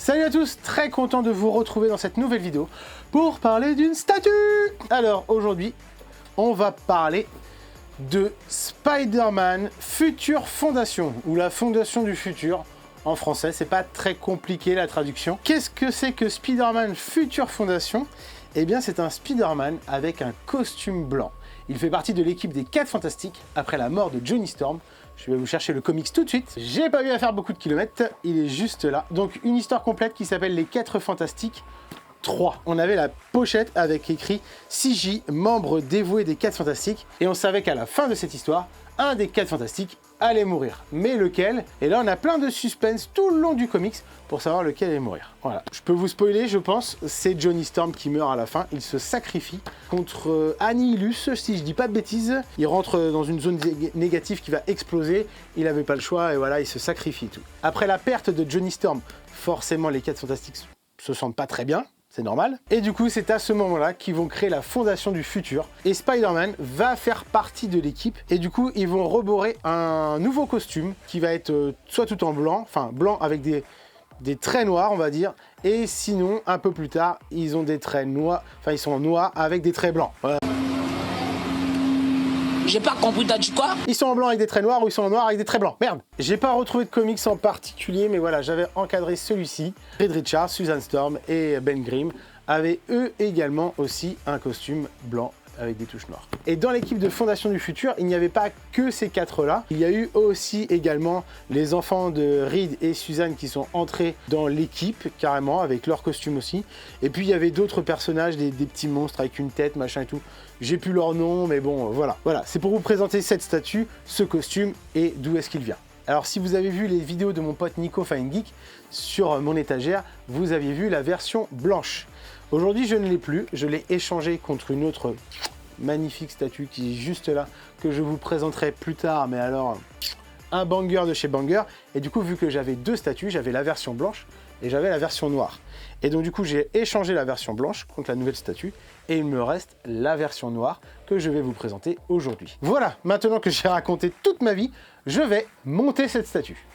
Salut à tous, très content de vous retrouver dans cette nouvelle vidéo pour parler d'une statue. Alors aujourd'hui, on va parler de Spider-Man Future Fondation, ou la Fondation du Futur en français, c'est pas très compliqué la traduction. Qu'est-ce que c'est que Spider-Man Future Fondation? Eh bien c'est un Spider-Man avec un costume blanc. Il fait partie de l'équipe des 4 Fantastiques après la mort de Johnny Storm. Je vais vous chercher le comics tout de suite. J'ai pas eu à faire beaucoup de kilomètres, il est juste là. Donc une histoire complète qui s'appelle Les 4 Fantastiques 3. On avait la pochette avec écrit CJ, membre dévoué des 4 Fantastiques. Et on savait qu'à la fin de cette histoire, un des 4 Fantastiques allait mourir. Mais lequel? Et là on a plein de suspense tout le long du comics pour savoir lequel allait mourir. Voilà. Je peux vous spoiler, je pense, c'est Johnny Storm qui meurt à la fin. Il se sacrifie contre Annihilus, si je dis pas de bêtises. Il rentre dans une zone négative qui va exploser. Il n'avait pas le choix et voilà, il se sacrifie tout. Après la perte de Johnny Storm, forcément les 4 Fantastiques se sentent pas très bien. C'est normal. Et du coup, c'est à ce moment-là qu'ils vont créer la Fondation du Futur. Et Spider-Man va faire partie de l'équipe. Et du coup, ils vont reborrer un nouveau costume qui va être soit tout en blanc, enfin blanc avec des traits noirs, on va dire. Et sinon, un peu plus tard, ils ont des traits noirs, enfin ils sont noirs avec des traits blancs. Voilà. J'ai pas compris, t'as dit quoi? Ils sont en blanc avec des traits noirs ou ils sont en noir avec des traits blancs. Merde. J'ai pas retrouvé de comics en particulier, mais voilà, j'avais encadré celui-ci. Reed Richards, Susan Storm et Ben Grimm avaient eux également aussi un costume blanc avec des touches noires. Et dans l'équipe de Fondation du Futur, il n'y avait pas que ces 4-là. Il y a eu aussi également les enfants de Reed et Susan qui sont entrés dans l'équipe, carrément, avec leur costume aussi. Et puis il y avait d'autres personnages, des petits monstres avec une tête, machin et tout. J'ai plus leur nom, mais bon, voilà. Voilà, c'est pour vous présenter cette statue, ce costume et d'où est-ce qu'il vient. Alors si vous avez vu les vidéos de mon pote Nico Fine Geek sur mon étagère, vous aviez vu la version blanche. Aujourd'hui, je ne l'ai plus, je l'ai échangé contre une autre magnifique statue qui est juste là, que je vous présenterai plus tard, mais alors un banger de chez Banger. Et du coup, vu que j'avais 2 statues, j'avais la version blanche et j'avais la version noire. Et donc du coup, j'ai échangé la version blanche contre la nouvelle statue et il me reste la version noire que je vais vous présenter aujourd'hui. Voilà, maintenant que j'ai raconté toute ma vie, je vais monter cette statue.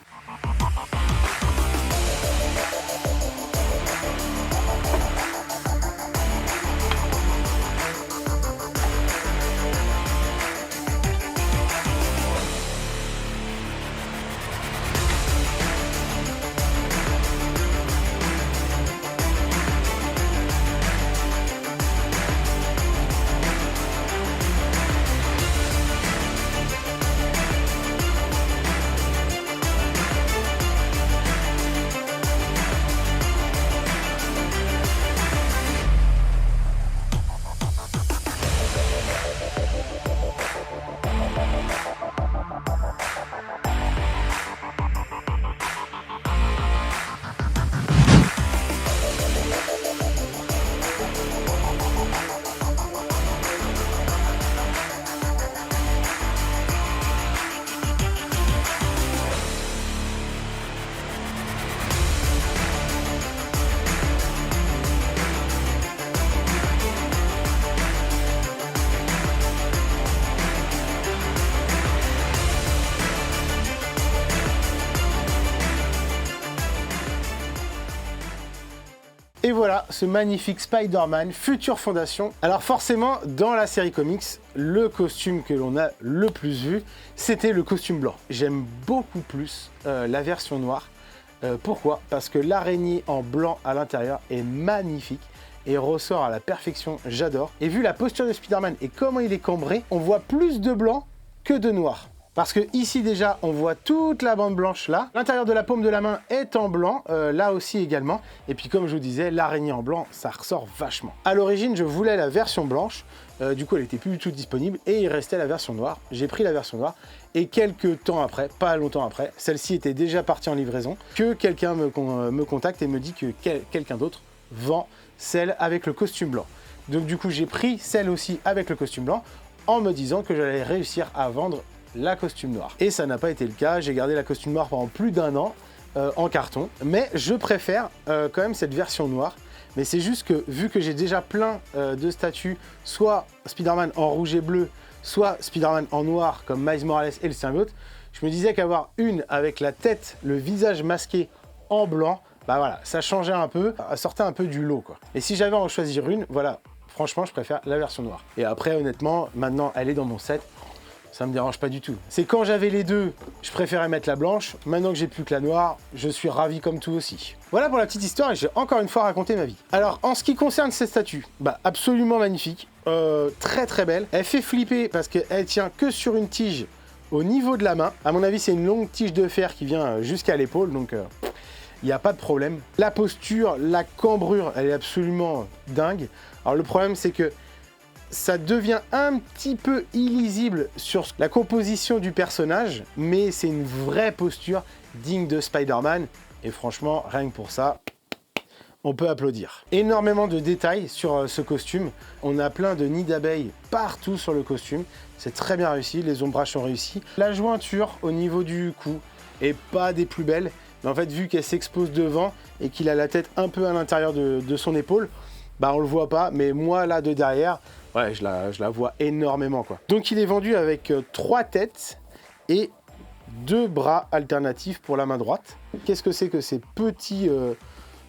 Et voilà, ce magnifique Spider-Man Future Fondation. Alors forcément, dans la série comics, le costume que l'on a le plus vu, c'était le costume blanc. J'aime beaucoup plus la version noire. Pourquoi? Parce que l'araignée en blanc à l'intérieur est magnifique et ressort à la perfection, j'adore. Et vu la posture de Spider-Man et comment il est cambré, on voit plus de blanc que de noir. Parce que ici déjà, on voit toute la bande blanche là. L'intérieur de la paume de la main est en blanc, là aussi également. Et puis comme je vous disais, l'araignée en blanc, ça ressort vachement. À l'origine, je voulais la version blanche. Du coup, elle était plus du tout disponible et il restait la version noire. J'ai pris la version noire et quelques temps après, pas longtemps après, celle-ci était déjà partie en livraison, que quelqu'un me contacte et me dit que quelqu'un d'autre vend celle avec le costume blanc. Donc du coup, j'ai pris celle aussi avec le costume blanc en me disant que j'allais réussir à vendre la costume noire. Et ça n'a pas été le cas, j'ai gardé la costume noire pendant plus d'1 an en carton, mais je préfère quand même cette version noire. Mais c'est juste que vu que j'ai déjà plein de statues, soit Spider-Man en rouge et bleu, soit Spider-Man en noir comme Miles Morales et le symbiote, je me disais qu'avoir une avec la tête, le visage masqué en blanc, bah voilà, ça changeait un peu, ça sortait un peu du lot, quoi. Et si j'avais à en choisir une, voilà, franchement, je préfère la version noire. Et après, honnêtement, maintenant, elle est dans mon set. Ça me dérange pas du tout. C'est quand j'avais les deux, je préférais mettre la blanche. Maintenant que j'ai plus que la noire, je suis ravi comme tout aussi. Voilà pour la petite histoire et j'ai encore une fois raconté ma vie. Alors, en ce qui concerne cette statue, bah absolument magnifique. Très très belle. Elle fait flipper parce qu'elle tient que sur une tige au niveau de la main. À mon avis, c'est une longue tige de fer qui vient jusqu'à l'épaule, donc il n'y a pas de problème. La posture, la cambrure, elle est absolument dingue. Alors le problème, c'est que ça devient un petit peu illisible sur la composition du personnage, mais c'est une vraie posture digne de Spider-Man. Et franchement, rien que pour ça, on peut applaudir. Énormément de détails sur ce costume. On a plein de nids d'abeilles partout sur le costume. C'est très bien réussi, les ombrages sont réussis. La jointure au niveau du cou est pas des plus belles, mais en fait, vu qu'elle s'expose devant et qu'il a la tête un peu à l'intérieur de son épaule, bah on le voit pas, mais moi là de derrière, ouais, je la vois énormément, quoi. Donc il est vendu avec 3 têtes et 2 bras alternatifs pour la main droite. Qu'est-ce que c'est que ces petits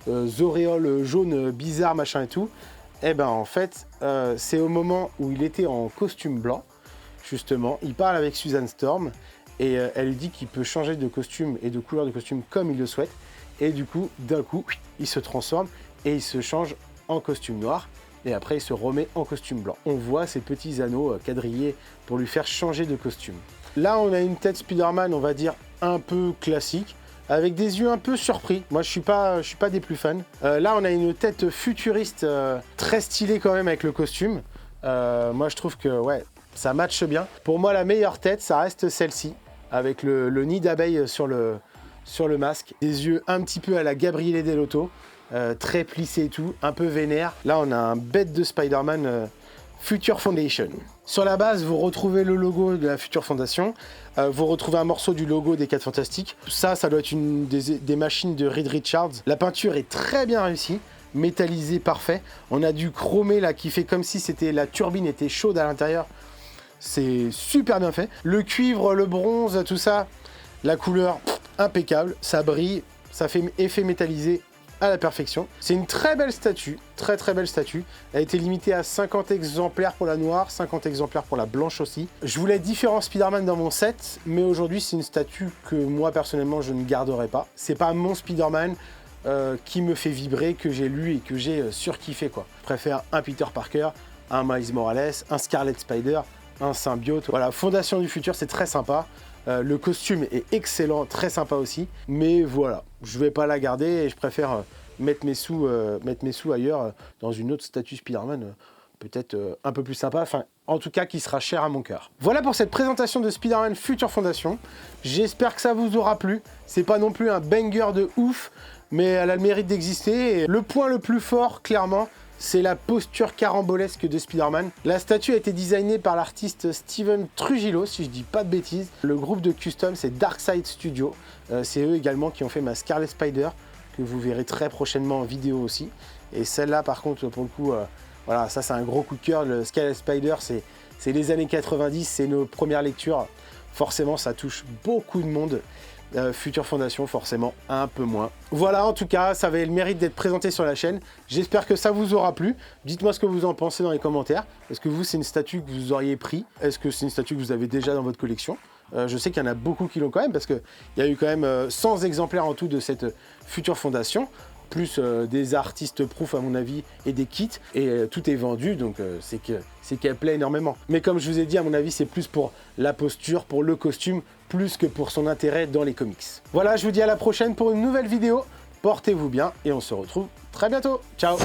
auréoles jaunes bizarres, machin et tout? Eh ben en fait, c'est au moment où il était en costume blanc, justement, il parle avec Susan Storm et elle lui dit qu'il peut changer de costume et de couleur de costume comme il le souhaite. Et du coup, d'un coup, il se transforme et il se change en costume noir. Et après, il se remet en costume blanc. On voit ces petits anneaux quadrillés pour lui faire changer de costume. Là, on a une tête Spider-Man, on va dire, un peu classique, avec des yeux un peu surpris. Moi, je suis pas des plus fans. Là, on a une tête futuriste, très stylée quand même avec le costume. Moi, je trouve que, ouais, ça matche bien. Pour moi, la meilleure tête, ça reste celle-ci, avec le nid d'abeille sur le masque. Des yeux un petit peu à la Gabriele Dell'Otto. Très plissé et tout, un peu vénère. Là, on a un bête de Spider-Man Future Foundation. Sur la base, vous retrouvez le logo de la Future Foundation. Vous retrouvez un morceau du logo des 4 Fantastiques. Ça doit être une des machines de Reed Richards. La peinture est très bien réussie, métallisé parfait. On a du chromé là qui fait comme si la turbine était chaude à l'intérieur. C'est super bien fait. Le cuivre, le bronze, tout ça, la couleur impeccable. Ça brille, ça fait effet métallisé à la perfection. C'est une très belle statue, très belle statue. Elle a été limitée à 50 exemplaires pour la noire, 50 exemplaires pour la blanche aussi. Je voulais différents Spider-Man dans mon set, mais aujourd'hui c'est une statue que moi personnellement je ne garderai pas. C'est pas mon Spider-Man qui me fait vibrer, que j'ai lu et que j'ai surkiffé, quoi. Je préfère un Peter Parker, un Miles Morales, un Scarlet Spider, un symbiote. Voilà, Fondation du futur, c'est très sympa. Le costume est excellent, très sympa aussi, mais voilà, je vais pas la garder et je préfère mettre mes sous ailleurs, dans une autre statue Spider-Man, peut-être un peu plus sympa, enfin, en tout cas qui sera cher à mon cœur. Voilà pour cette présentation de Spider-Man Future Foundation. J'espère que ça vous aura plu. C'est pas non plus un banger de ouf, mais elle a le mérite d'exister. Et le point le plus fort, clairement, c'est la posture carambolesque de Spider-Man. La statue a été designée par l'artiste Steven Trujillo, si je dis pas de bêtises. Le groupe de custom, c'est Darkside Studio. C'est eux également qui ont fait ma Scarlet Spider, que vous verrez très prochainement en vidéo aussi. Et celle-là, par contre, pour le coup, voilà, ça c'est un gros coup de cœur. Le Scarlet Spider, c'est les années 90, c'est nos premières lectures. Forcément, ça touche beaucoup de monde. Future Foundation, forcément, un peu moins. Voilà, en tout cas, ça avait le mérite d'être présenté sur la chaîne. J'espère que ça vous aura plu. Dites-moi ce que vous en pensez dans les commentaires. Est-ce que vous, c'est une statue que vous auriez pris? Est-ce que c'est une statue que vous avez déjà dans votre collection? Je sais qu'il y en a beaucoup qui l'ont quand même, parce qu'il y a eu quand même 100 exemplaires en tout de cette Future Foundation, plus des artistes proof à mon avis, et des kits, et tout est vendu, donc c'est qu'elle plaît énormément. Mais comme je vous ai dit, à mon avis, c'est plus pour la posture, pour le costume, plus que pour son intérêt dans les comics. Voilà, je vous dis à la prochaine pour une nouvelle vidéo. Portez-vous bien et on se retrouve très bientôt. Ciao!